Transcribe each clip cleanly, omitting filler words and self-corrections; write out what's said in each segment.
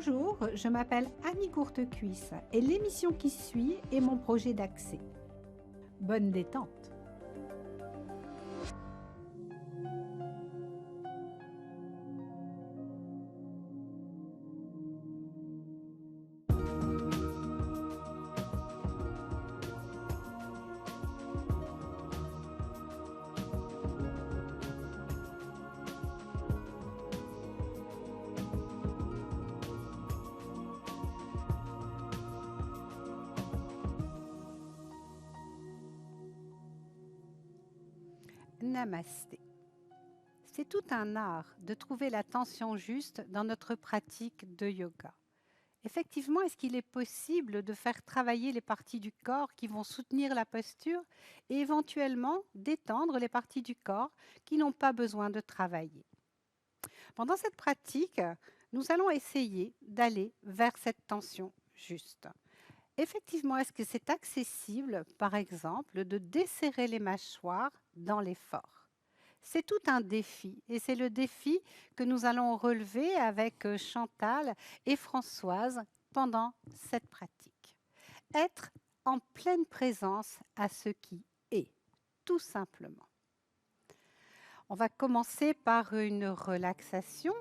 Bonjour, je m'appelle Annie Courtecuisse et l'émission qui suit est mon projet d'accès. Bonne détente. Namasté. C'est tout un art de trouver la tension juste dans notre pratique de yoga. Effectivement, est-ce qu'il est possible de faire travailler les parties du corps qui vont soutenir la posture et éventuellement d'étendre les parties du corps qui n'ont pas besoin de travailler? Pendant cette pratique, nous allons essayer d'aller vers cette tension juste. Effectivement, est-ce que c'est accessible, par exemple, de desserrer les mâchoires dans l'effort? C'est tout un défi et c'est le défi que nous allons relever avec Chantal et Françoise pendant cette pratique. Être en pleine présence à ce qui est, tout simplement. On va commencer par une relaxation.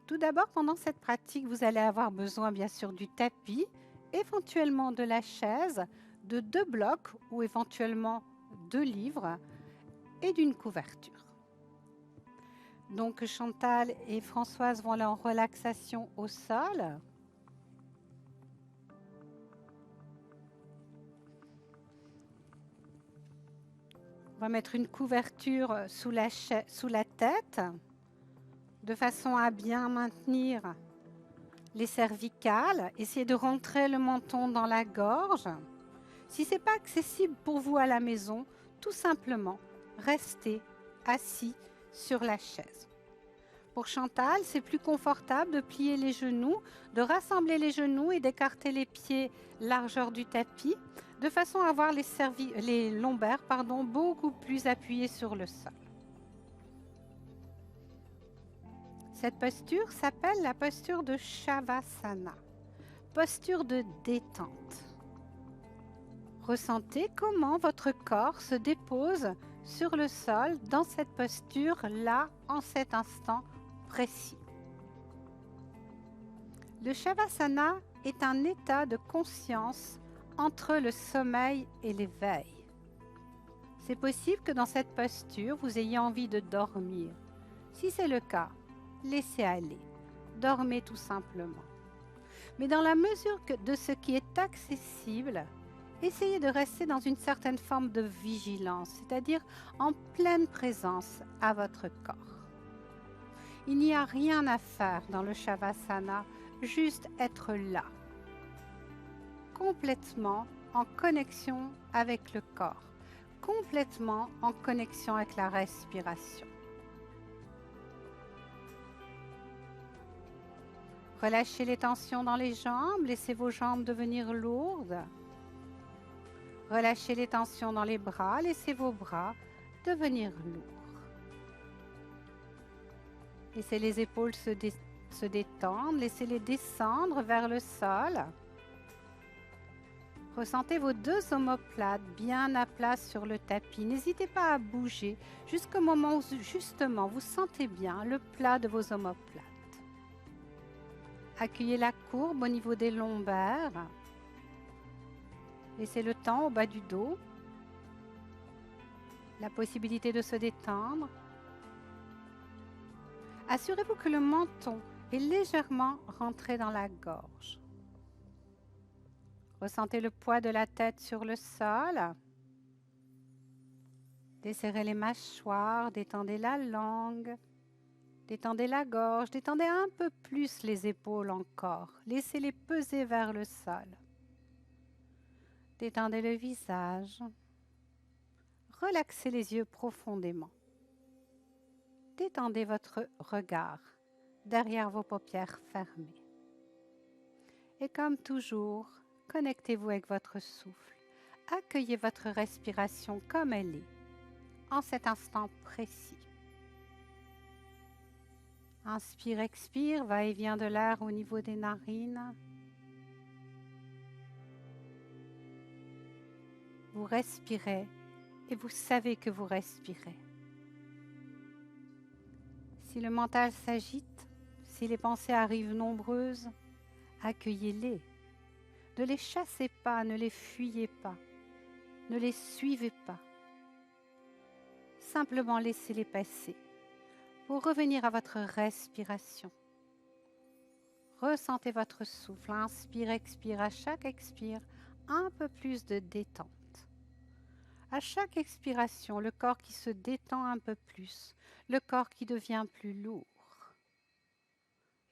Tout d'abord, pendant cette pratique, vous allez avoir besoin bien sûr du tapis, éventuellement de la chaise, de 2 blocs ou éventuellement 2 livres et d'une couverture. Donc Chantal et Françoise vont aller en relaxation au sol. On va mettre une couverture sous la tête de façon à bien maintenir les cervicales. Essayez de rentrer le menton dans la gorge. Si ce n'est pas accessible pour vous à la maison, tout simplement, restez assis sur la chaise. Pour Chantal, c'est plus confortable de plier les genoux, de rassembler les genoux et d'écarter les pieds largeur du tapis, de façon à avoir les lombaires beaucoup plus appuyés sur le sol. Cette posture s'appelle la posture de Shavasana, posture de détente. Ressentez comment votre corps se dépose sur le sol dans cette posture-là, en cet instant précis. Le Shavasana est un état de conscience entre le sommeil et l'éveil. C'est possible que dans cette posture, vous ayez envie de dormir. Si c'est le cas, laissez aller. Dormez tout simplement. Mais dans la mesure de ce qui est accessible, essayez de rester dans une certaine forme de vigilance, c'est-à-dire en pleine présence à votre corps. Il n'y a rien à faire dans le Shavasana, juste être là, complètement en connexion avec le corps, complètement en connexion avec la respiration. Relâchez les tensions dans les jambes, laissez vos jambes devenir lourdes. Relâchez les tensions dans les bras, laissez vos bras devenir lourds. Laissez les épaules se détendre, laissez-les descendre vers le sol. Ressentez vos 2 omoplates bien à plat sur le tapis. N'hésitez pas à bouger jusqu'au moment où justement vous sentez bien le plat de vos omoplates. Accueillez la courbe au niveau des lombaires. Laissez le temps au bas du dos, la possibilité de se détendre. Assurez-vous que le menton est légèrement rentré dans la gorge. Ressentez le poids de la tête sur le sol. Desserrez les mâchoires, détendez la langue, détendez la gorge, détendez un peu plus les épaules encore. Laissez-les peser vers le sol. Détendez le visage. Relaxez les yeux profondément. Détendez votre regard derrière vos paupières fermées. Et comme toujours, connectez-vous avec votre souffle. Accueillez votre respiration comme elle est, en cet instant précis. Inspire, expire, va-et-vient de l'air au niveau des narines. Vous respirez et vous savez que vous respirez. Si le mental s'agite, si les pensées arrivent nombreuses, accueillez-les. Ne les chassez pas, ne les fuyez pas, ne les suivez pas. Simplement laissez-les passer pour revenir à votre respiration. Ressentez votre souffle, inspire, expire, à chaque expire, un peu plus de détente. À chaque expiration, le corps qui se détend un peu plus, le corps qui devient plus lourd.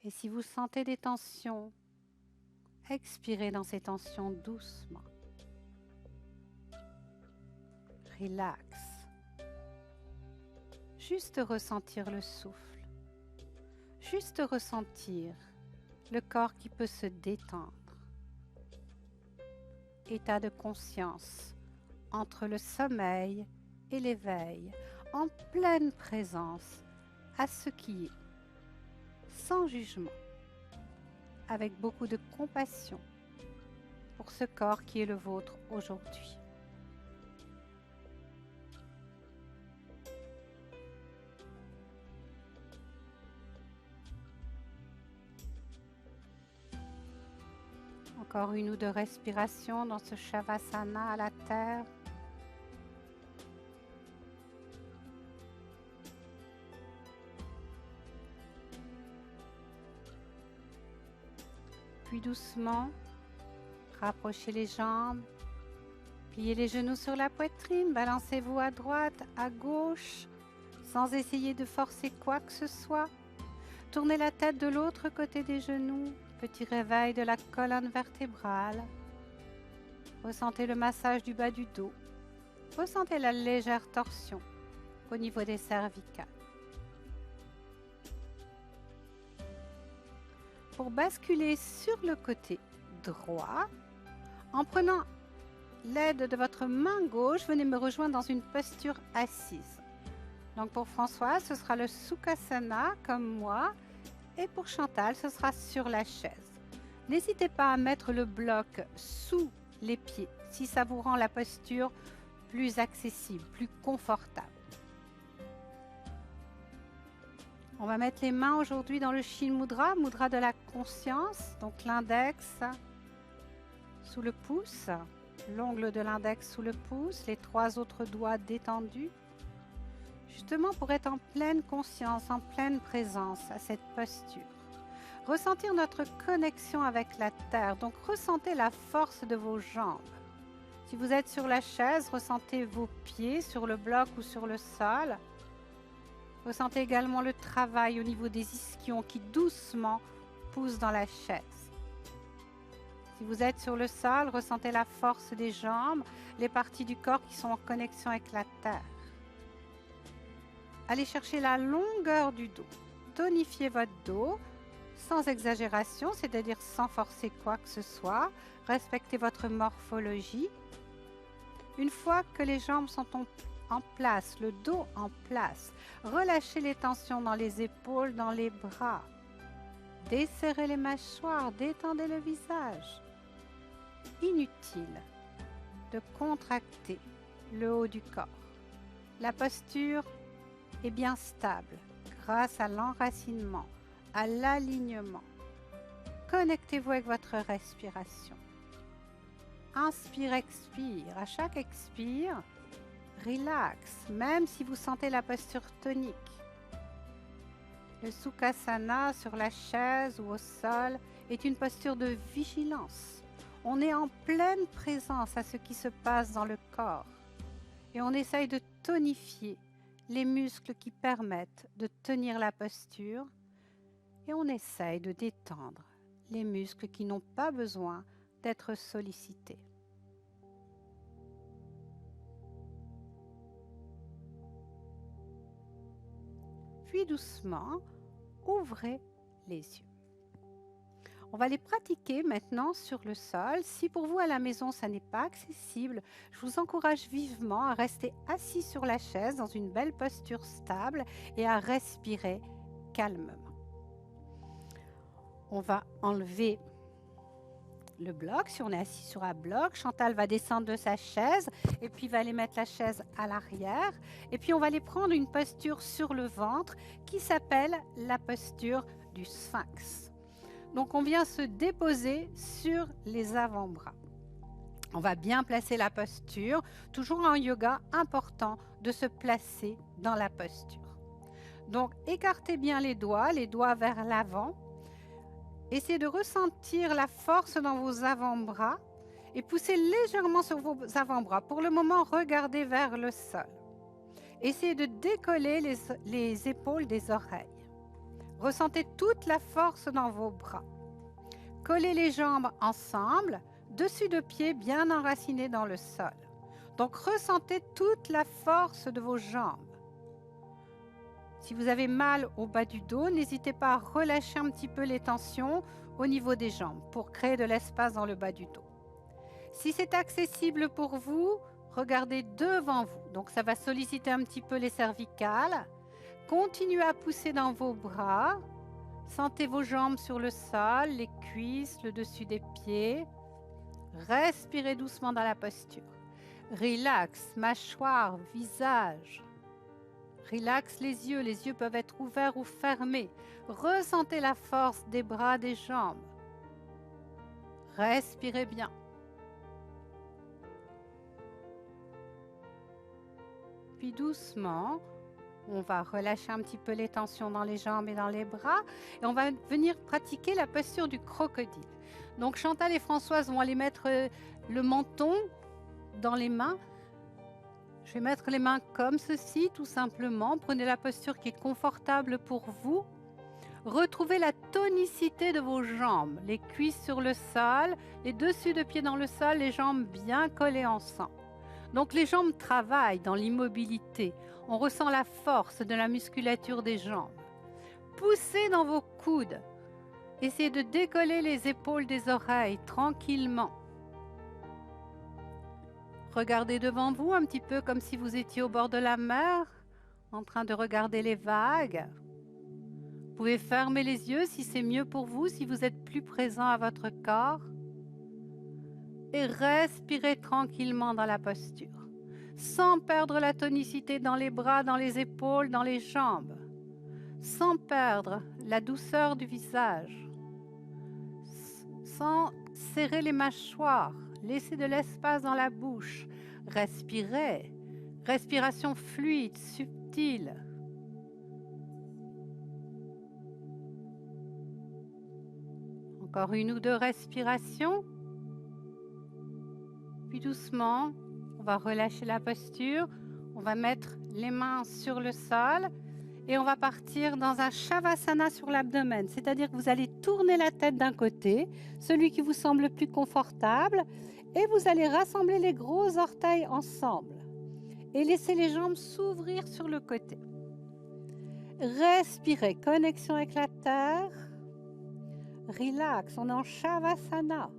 Et si vous sentez des tensions, expirez dans ces tensions doucement. Relax. Juste ressentir le souffle. Juste ressentir le corps qui peut se détendre. État de conscience entre le sommeil et l'éveil, en pleine présence à ce qui est, sans jugement, avec beaucoup de compassion pour ce corps qui est le vôtre aujourd'hui. Encore une ou deux respirations dans ce Shavasana à la terre. Puis doucement, rapprochez les jambes, pliez les genoux sur la poitrine, balancez-vous à droite, à gauche, sans essayer de forcer quoi que ce soit. Tournez la tête de l'autre côté des genoux, petit réveil de la colonne vertébrale. Ressentez le massage du bas du dos. Ressentez la légère torsion au niveau des cervicales. Pour basculer sur le côté droit, en prenant l'aide de votre main gauche, venez me rejoindre dans une posture assise. Donc pour Françoise, ce sera le Sukhasana comme moi, et pour Chantal, ce sera sur la chaise. N'hésitez pas à mettre le bloc sous les pieds si ça vous rend la posture plus accessible, plus confortable. On va mettre les mains aujourd'hui dans le Shin Mudra, Mudra de la conscience, donc l'index sous le pouce, l'ongle de l'index sous le pouce, les 3 autres doigts détendus, justement pour être en pleine conscience, en pleine présence à cette posture. Ressentir notre connexion avec la terre, donc ressentez la force de vos jambes. Si vous êtes sur la chaise, ressentez vos pieds sur le bloc ou sur le sol. Ressentez également le travail au niveau des ischions qui doucement poussent dans la chaise. Si vous êtes sur le sol, ressentez la force des jambes, les parties du corps qui sont en connexion avec la terre. Allez chercher la longueur du dos. Tonifiez votre dos sans exagération, c'est-à-dire sans forcer quoi que ce soit. Respectez votre morphologie. Une fois que les jambes sont en place, le dos en place, relâchez les tensions dans les épaules, dans les bras. Desserrez les mâchoires, détendez le visage. Inutile de contracter le haut du corps. La posture est bien stable grâce à l'enracinement, à l'alignement. Connectez-vous avec votre respiration. Inspire, expire. À chaque expire, relax, même si vous sentez la posture tonique. Le Sukhasana sur la chaise ou au sol est une posture de vigilance. On est en pleine présence à ce qui se passe dans le corps et on essaye de tonifier les muscles qui permettent de tenir la posture et on essaye de détendre les muscles qui n'ont pas besoin d'être sollicités. Puis doucement, ouvrez les yeux. On va les pratiquer maintenant sur le sol. Si pour vous à la maison ça n'est pas accessible, je vous encourage vivement à rester assis sur la chaise dans une belle posture stable et à respirer calmement. On va enlever le bloc. Si on est assis sur un bloc, Chantal va descendre de sa chaise et puis va aller mettre la chaise à l'arrière. Et puis on va aller prendre une posture sur le ventre qui s'appelle la posture du sphinx. Donc on vient se déposer sur les avant-bras. On va bien placer la posture. Toujours en yoga, important de se placer dans la posture. Donc écartez bien les doigts vers l'avant. Essayez de ressentir la force dans vos avant-bras et poussez légèrement sur vos avant-bras. Pour le moment, regardez vers le sol. Essayez de décoller les épaules des oreilles. Ressentez toute la force dans vos bras. Collez les jambes ensemble, dessus de pied bien enracinés dans le sol. Donc ressentez toute la force de vos jambes. Si vous avez mal au bas du dos, n'hésitez pas à relâcher un petit peu les tensions au niveau des jambes pour créer de l'espace dans le bas du dos. Si c'est accessible pour vous, regardez devant vous. Donc ça va solliciter un petit peu les cervicales. Continuez à pousser dans vos bras. Sentez vos jambes sur le sol, les cuisses, le dessus des pieds. Respirez doucement dans la posture. Relax, mâchoire, visage. Relaxe les yeux peuvent être ouverts ou fermés. Ressentez la force des bras, des jambes. Respirez bien. Puis doucement, on va relâcher un petit peu les tensions dans les jambes et dans les bras et on va venir pratiquer la posture du crocodile. Donc Chantal et Françoise vont aller mettre le menton dans les mains. Je vais mettre les mains comme ceci, tout simplement. Prenez la posture qui est confortable pour vous. Retrouvez la tonicité de vos jambes, les cuisses sur le sol, les dessus de pied dans le sol, les jambes bien collées ensemble. Donc les jambes travaillent dans l'immobilité. On ressent la force de la musculature des jambes. Poussez dans vos coudes. Essayez de décoller les épaules des oreilles tranquillement. Regardez devant vous un petit peu comme si vous étiez au bord de la mer, en train de regarder les vagues. Vous pouvez fermer les yeux si c'est mieux pour vous, si vous êtes plus présent à votre corps. Et respirez tranquillement dans la posture, sans perdre la tonicité dans les bras, dans les épaules, dans les jambes, sans perdre la douceur du visage, sans serrer les mâchoires. Laissez de l'espace dans la bouche. Respirez. Respiration fluide, subtile. Encore une ou deux respirations. Puis doucement, on va relâcher la posture. On va mettre les mains sur le sol et on va partir dans un Shavasana sur l'abdomen. C'est-à-dire que vous allez tourner la tête d'un côté, celui qui vous semble le plus confortable, et vous allez rassembler les gros orteils ensemble et laisser les jambes s'ouvrir sur le côté. Respirez, connexion avec la terre. Relax, on est en Shavasana.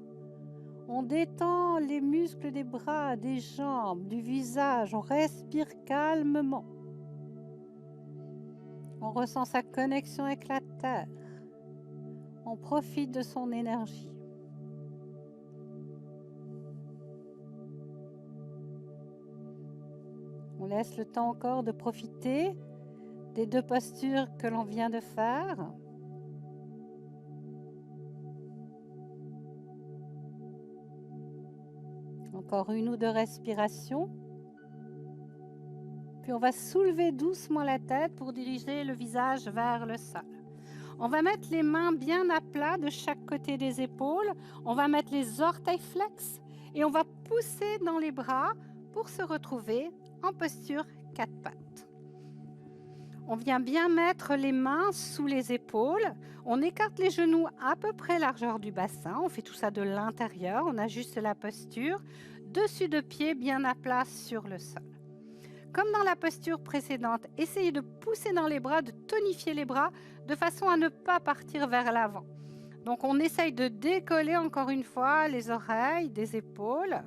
On détend les muscles des bras, des jambes, du visage. On respire calmement. On ressent sa connexion avec la terre. On profite de son énergie. On laisse le temps encore de profiter des deux postures que l'on vient de faire. Encore une ou deux respirations. Puis on va soulever doucement la tête pour diriger le visage vers le sol. On va mettre les mains bien à plat de chaque côté des épaules. On va mettre les orteils flex et on va pousser dans les bras pour se retrouver en posture 4 pattes. On vient bien mettre les mains sous les épaules. On écarte les genoux à peu près largeur du bassin. On fait tout ça de l'intérieur. On ajuste la posture. Dessus de pied bien à plat sur le sol. Comme dans la posture précédente, essayez de pousser dans les bras, de tonifier les bras de façon à ne pas partir vers l'avant. Donc on essaye de décoller encore une fois les oreilles des épaules.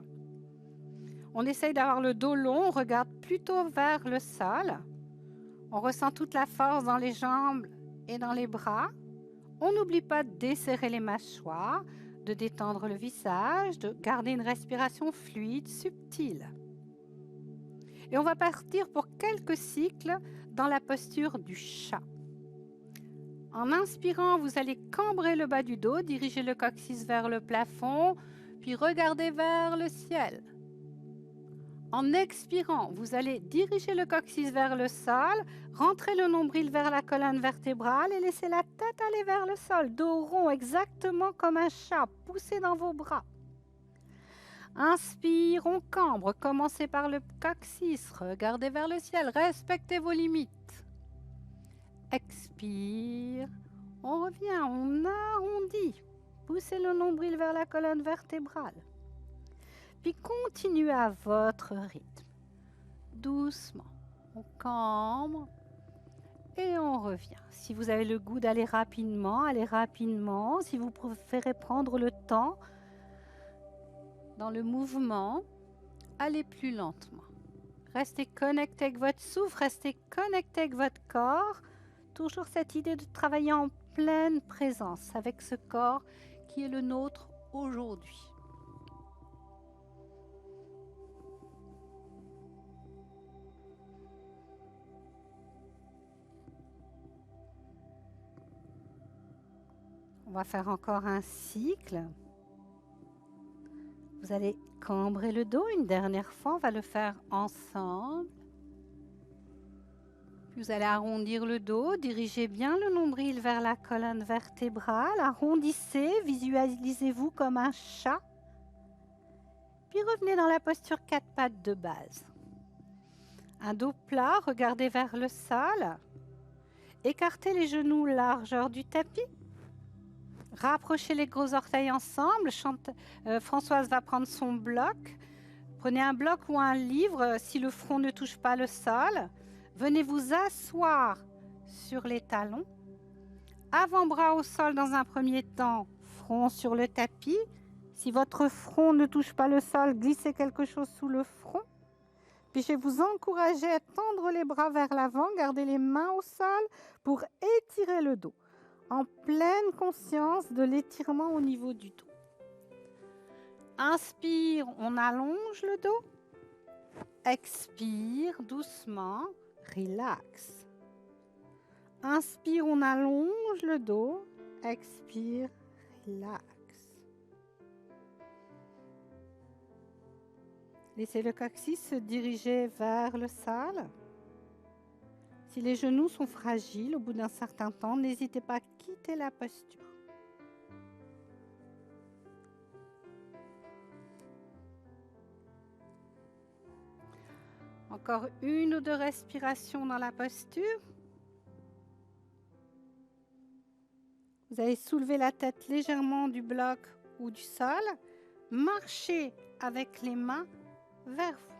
On essaye d'avoir le dos long, on regarde plutôt vers le sol. On ressent toute la force dans les jambes et dans les bras. On n'oublie pas de desserrer les mâchoires, de détendre le visage, de garder une respiration fluide, subtile. Et on va partir pour quelques cycles dans la posture du chat. En inspirant, vous allez cambrer le bas du dos, diriger le coccyx vers le plafond, puis regarder vers le ciel. En expirant, vous allez diriger le coccyx vers le sol, rentrer le nombril vers la colonne vertébrale et laisser la tête aller vers le sol, dos rond, exactement comme un chat, poussé dans vos bras. Inspire, on cambre, commencez par le coccyx, regardez vers le ciel, respectez vos limites. Expire, on revient, on arrondit, poussez le nombril vers la colonne vertébrale. Puis continuez à votre rythme, doucement, on cambre et on revient. Si vous avez le goût d'aller rapidement, allez rapidement. Si vous préférez prendre le temps dans le mouvement, allez plus lentement. Restez connecté avec votre souffle, restez connecté avec votre corps. Toujours cette idée de travailler en pleine présence avec ce corps qui est le nôtre aujourd'hui. On va faire encore un cycle. Vous allez cambrer le dos une dernière fois, on va le faire ensemble. Puis vous allez arrondir le dos, dirigez bien le nombril vers la colonne vertébrale, arrondissez, visualisez-vous comme un chat. Puis revenez dans la posture 4 pattes de base. Un dos plat, regardez vers le sol. Écartez les genoux largeur du tapis. Rapprochez les gros orteils ensemble. Françoise va prendre son bloc. Prenez un bloc ou un livre si le front ne touche pas le sol. Venez vous asseoir sur les talons. Avant-bras au sol dans un premier temps, front sur le tapis. Si votre front ne touche pas le sol, glissez quelque chose sous le front. Puis je vais vous encourager à tendre les bras vers l'avant, garder les mains au sol pour étirer le dos. En pleine conscience de l'étirement au niveau du dos. Inspire, on allonge le dos. Expire doucement, relax. Inspire, on allonge le dos. Expire, relax. Laissez le coccyx se diriger vers le sol. Si les genoux sont fragiles, au bout d'un certain temps, n'hésitez pas à quitter la posture. Encore une ou deux respirations dans la posture. Vous allez soulever la tête légèrement du bloc ou du sol. Marchez avec les mains vers vous.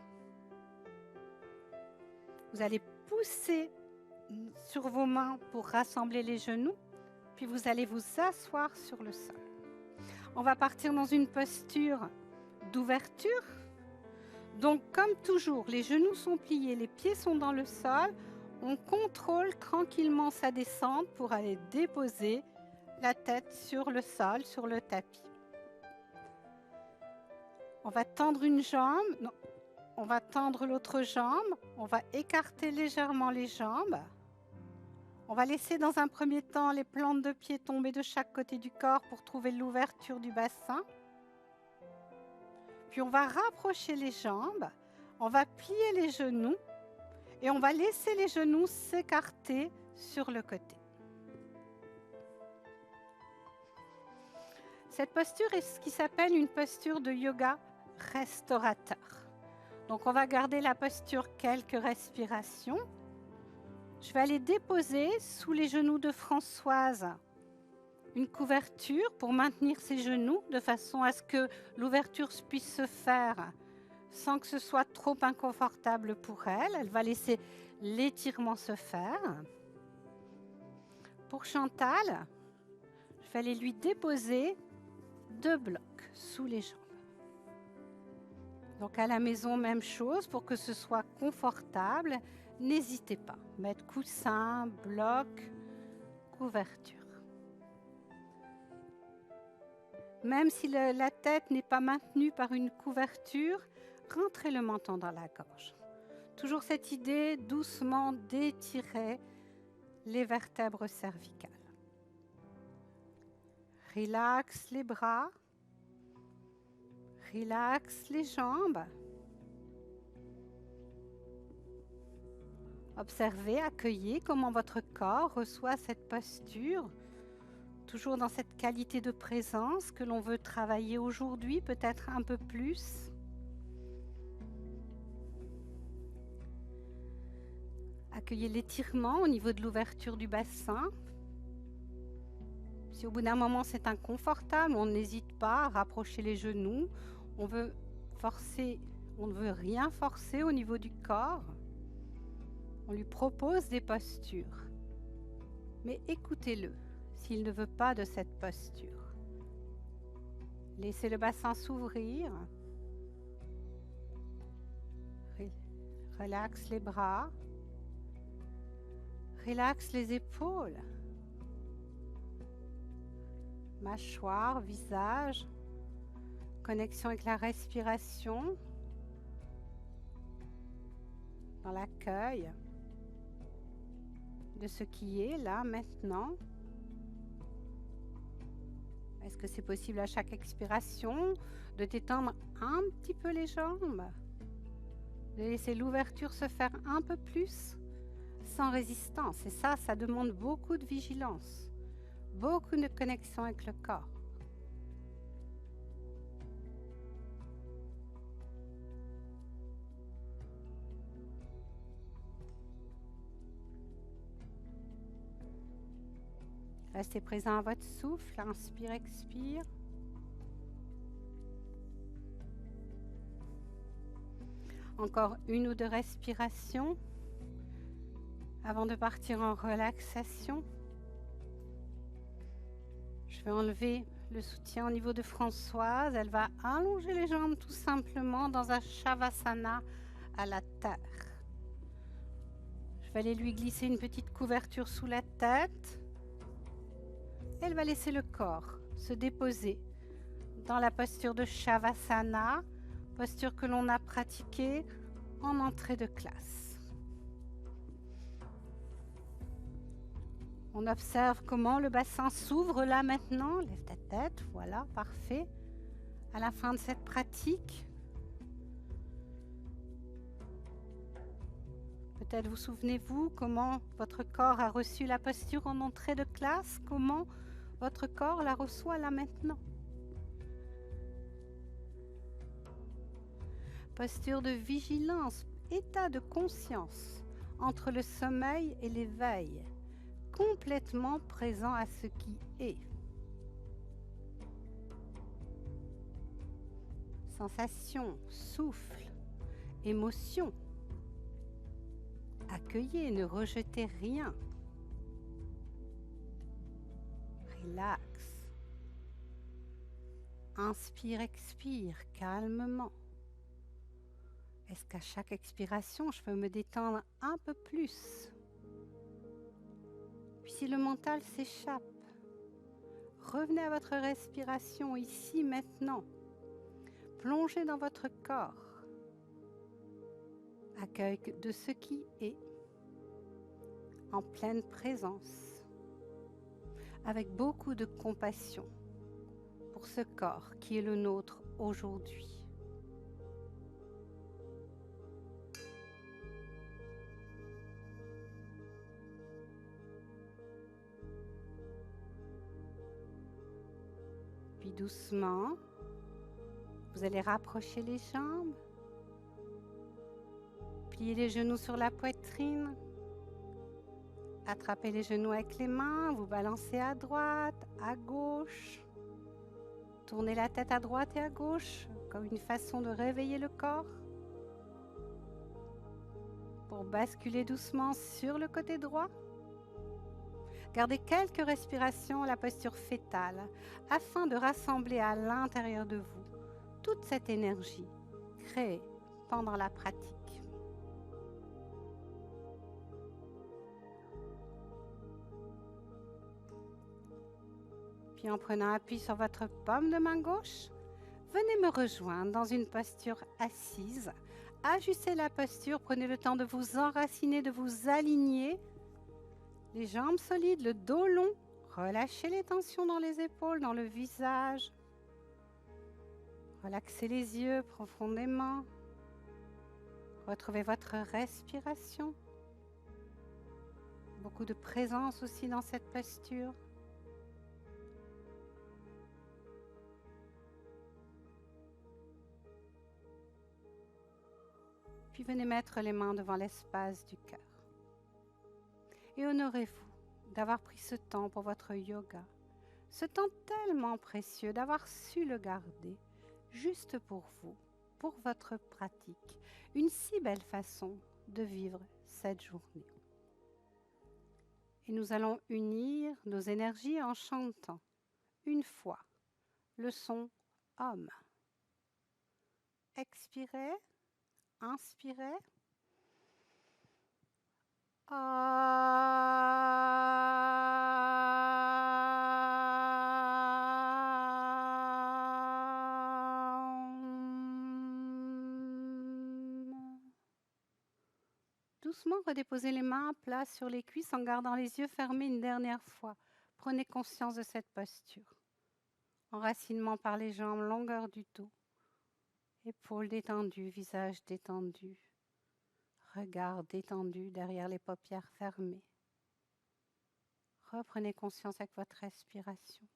Vous allez pousser sur vos mains pour rassembler les genoux, puis vous allez vous asseoir sur le sol. On va partir dans une posture d'ouverture. Donc, comme toujours, les genoux sont pliés, les pieds sont dans le sol. On contrôle tranquillement sa descente pour aller déposer la tête sur le sol, sur le tapis. On va tendre une jambe, non, on va tendre l'autre jambe, on va écarter légèrement les jambes. On va laisser dans un premier temps les plantes de pied tomber de chaque côté du corps pour trouver l'ouverture du bassin. Puis on va rapprocher les jambes, on va plier les genoux et on va laisser les genoux s'écarter sur le côté. Cette posture est ce qui s'appelle une posture de yoga restaurateur. Donc on va garder la posture quelques respirations. Je vais aller déposer sous les genoux de Françoise une couverture pour maintenir ses genoux de façon à ce que l'ouverture puisse se faire sans que ce soit trop inconfortable pour elle. Elle va laisser l'étirement se faire. Pour Chantal, je vais aller lui déposer 2 blocs sous les jambes. Donc à la maison, même chose, pour que ce soit confortable, n'hésitez pas. Mettre coussin, bloc, couverture. Même si la tête n'est pas maintenue par une couverture, rentrez le menton dans la gorge. Toujours cette idée doucement d'étirer les vertèbres cervicales. Relaxe les bras, relaxe les jambes. Observez, accueillez comment votre corps reçoit cette posture, toujours dans cette qualité de présence que l'on veut travailler aujourd'hui, peut-être un peu plus. Accueillez l'étirement au niveau de l'ouverture du bassin. Si au bout d'un moment c'est inconfortable, on n'hésite pas à rapprocher les genoux. On ne veut rien forcer au niveau du corps. On lui propose des postures. Mais écoutez-le s'il ne veut pas de cette posture. Laissez le bassin s'ouvrir. Relaxe les bras. Relaxe les épaules. Mâchoire, visage. Connexion avec la respiration. Dans l'accueil de ce qui est là, maintenant. Est-ce que c'est possible à chaque expiration de détendre un petit peu les jambes? De laisser l'ouverture se faire un peu plus sans résistance. Et ça demande beaucoup de vigilance, beaucoup de connexion avec le corps. Restez présent à votre souffle, inspire, expire. Encore une ou deux respirations avant de partir en relaxation. Je vais enlever le soutien au niveau de Françoise. Elle va allonger les jambes tout simplement dans un Shavasana à la terre. Je vais aller lui glisser une petite couverture sous la tête. Elle va laisser le corps se déposer dans la posture de Shavasana, posture que l'on a pratiquée en entrée de classe. On observe comment le bassin s'ouvre là maintenant. Lève ta tête, voilà, parfait. À la fin de cette pratique, peut-être vous souvenez-vous comment votre corps a reçu la posture en entrée de classe, comment votre corps la reçoit là maintenant. Posture de vigilance, état de conscience entre le sommeil et l'éveil, complètement présent à ce qui est. Sensation, souffle, émotion. Accueillez, ne rejetez rien. Relax. Inspire, expire calmement. Est-ce qu'à chaque expiration, je peux me détendre un peu plus? Puis si le mental s'échappe, revenez à votre respiration ici, maintenant. Plongez dans votre corps. Accueil de ce qui est, en pleine présence, avec beaucoup de compassion pour ce corps qui est le nôtre aujourd'hui. Puis doucement, vous allez rapprocher les jambes, plier les genoux sur la poitrine, attrapez les genoux avec les mains, vous balancez à droite, à gauche, tournez la tête à droite et à gauche, comme une façon de réveiller le corps, pour basculer doucement sur le côté droit. Gardez quelques respirations à la posture fétale afin de rassembler à l'intérieur de vous toute cette énergie créée pendant la pratique. Puis Puis en prenant appui sur votre paume de main gauche, venez me rejoindre dans une posture assise. Ajustez la posture, prenez le temps de vous enraciner, de vous aligner. Les jambes solides, le dos long. Relâchez les tensions dans les épaules, dans le visage. Relaxez les yeux profondément. Retrouvez votre respiration. Beaucoup de présence aussi dans cette posture. Puis venez mettre les mains devant l'espace du cœur. Et honorez-vous d'avoir pris ce temps pour votre yoga, ce temps tellement précieux, d'avoir su le garder juste pour vous, pour votre pratique. Une si belle façon de vivre cette journée. Et nous allons unir nos énergies en chantant une fois le son Om. Expirez. Inspirez. Doucement, redéposez les mains à plat sur les cuisses en gardant les yeux fermés une dernière fois. Prenez conscience de cette posture. Enracinement par les jambes, longueur du dos. Épaules détendues, visage détendu. Regard détendu derrière les paupières fermées. Reprenez conscience avec votre respiration.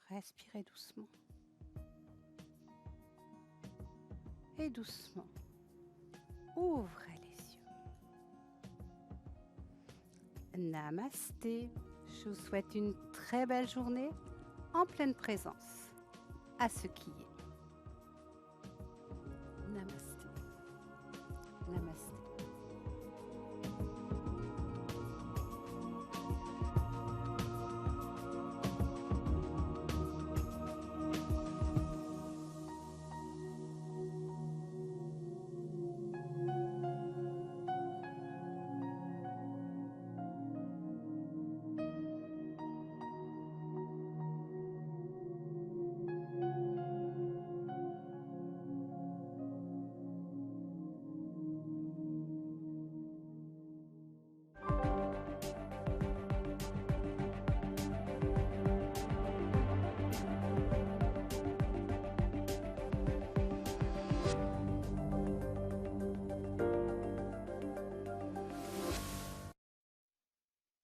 Respirez doucement. Et doucement, ouvrez les yeux. Namasté. Je vous souhaite une très belle journée en pleine présence à ce qui est.